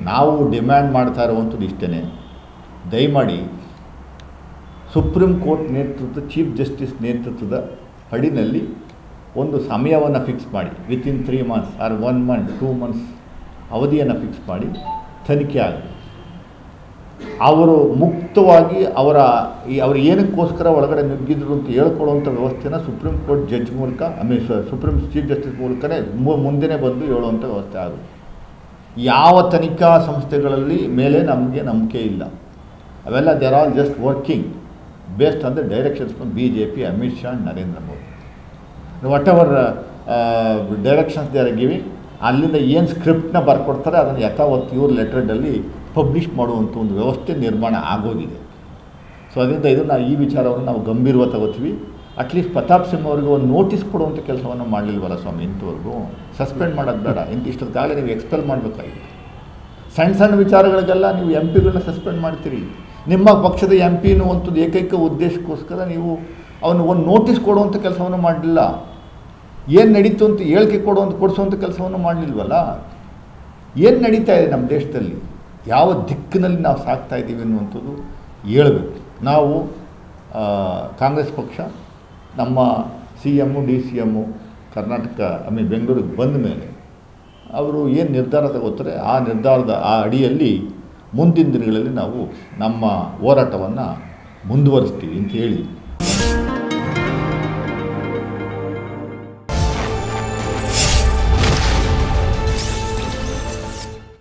ನಾವು ಡಿಮ್ಯಾಂಡ್ ಮಾಡ್ತಾ ಇರುವಂಥದ್ದು ಇಷ್ಟೇ, ದಯಮಾಡಿ ಸುಪ್ರೀಂ ಕೋರ್ಟ್ ನೇತೃತ್ವದ ಚೀಫ್ ಜಸ್ಟಿಸ್ ನೇತೃತ್ವದ ಅಡಿನಲ್ಲಿ ಒಂದು ಸಮಯವನ್ನು ಫಿಕ್ಸ್ ಮಾಡಿ, within 3 months or 1 month 2 months ಅವಧಿಯನ್ನು ಫಿಕ್ಸ್ ಮಾಡಿ ತನಿಖೆ ಆಗಲಿ. ಅವರು ಮುಕ್ತವಾಗಿ ಅವರು ಏನಕ್ಕೋಸ್ಕರ ಒಳಗಡೆ ನುಗ್ಗಿದ್ರು ಅಂತ ಹೇಳ್ಕೊಳ್ಳುವಂಥ ವ್ಯವಸ್ಥೆನ ಸುಪ್ರೀಂ ಕೋರ್ಟ್ ಜಡ್ಜ್ ಮೂಲಕ, ಸುಪ್ರೀಂ ಚೀಫ್ ಜಸ್ಟಿಸ್ ಮೂಲಕನೇ ಮುಂದೆ ಬಂದು ಹೇಳುವಂಥ ವ್ಯವಸ್ಥೆ ಆಗುತ್ತೆ. ಯಾವ ತನಿಖಾ ಸಂಸ್ಥೆಗಳಲ್ಲಿ ಮೇಲೆ ನಮಗೆ ನಂಬಿಕೆ ಇಲ್ಲ. ಅವೆಲ್ಲ they are all just working based on the directions from BJP, Amit Shah and Narendra Modi. What ever directions they are giving, ಅಲ್ಲಿಂದ ಏನು ಸ್ಕ್ರಿಪ್ಟ್ನ ಬರ್ಕೊಡ್ತಾರೆ ಅದನ್ನು ಯಥಾವತ್ತು ಇವ್ರ ಲೆಟರ್ಡಲ್ಲಿ ಪಬ್ಲಿಷ್ ಮಾಡುವಂಥ ಒಂದು ವ್ಯವಸ್ಥೆ ನಿರ್ಮಾಣ ಆಗೋಗಿದೆ. ಸೊ ಅದರಿಂದ ಇದನ್ನು ಈ ವಿಚಾರವನ್ನು ನಾವು ಗಂಭೀರವಾಗಿ ತಗೋತೀವಿ. ಅಟ್ಲೀಸ್ಟ್ ಪ್ರತಾಪ್ ಸಿಂಹ ಅವರಿಗೆ ಒಂದು ನೋಟಿಸ್ ಕೊಡುವಂಥ ಕೆಲಸವನ್ನು ಮಾಡಲಿಲ್ವಲ್ಲ ಸ್ವಾಮಿ ಇಂಥವ್ರಿಗೂ. ಸಸ್ಪೆಂಡ್ ಮಾಡೋದು ಬೇಡ, ಇಷ್ಟೊತ್ತಾಗಲೇ ನೀವು ಎಕ್ಸ್ಪೆಲ್ ಮಾಡಬೇಕಾಗಿತ್ತು. ಸಣ್ಣ ವಿಚಾರಗಳಿಗೆಲ್ಲ ನೀವು MP ಗಳನ್ನ ಸಸ್ಪೆಂಡ್ ಮಾಡ್ತೀರಿ. ನಿಮ್ಮ ಪಕ್ಷದ MP ಅನ್ನುವಂಥದ್ದು ಏಕೈಕ ಉದ್ದೇಶಕ್ಕೋಸ್ಕರ ನೀವು ಅವನು ಒಂದು ನೋಟಿಸ್ ಕೊಡುವಂಥ ಕೆಲಸವನ್ನು ಮಾಡಲಿಲ್ಲ. ಏನು ನಡೀತು ಅಂತ ಹೇಳಿಕೆ ಕೊಡಿಸುವಂಥ ಕೆಲಸವನ್ನು ಮಾಡಲಿಲ್ವಲ್ಲ. ಏನು ನಡೀತಾ ಇದೆ ನಮ್ಮ ದೇಶದಲ್ಲಿ, ಯಾವ ದಿಕ್ಕಿನಲ್ಲಿ ನಾವು ಸಾಗ್ತಾ ಇದ್ದೀವಿ ಅನ್ನುವಂಥದ್ದು ಹೇಳಬೇಕು. ನಾವು ಕಾಂಗ್ರೆಸ್ ಪಕ್ಷ ನಮ್ಮ CM DCM ಕರ್ನಾಟಕ ಬೆಂಗಳೂರಿಗೆ ಬಂದ ಮೇಲೆ ಅವರು ಏನು ನಿರ್ಧಾರ ತಗೋತಾರೆ ಆ ಅಡಿಯಲ್ಲಿ ಮುಂದಿನ ದಿನಗಳಲ್ಲಿ ನಾವು ನಮ್ಮ ಹೋರಾಟವನ್ನು ಮುಂದುವರಿಸ್ತೀವಿ ಅಂತ ಹೇಳಿ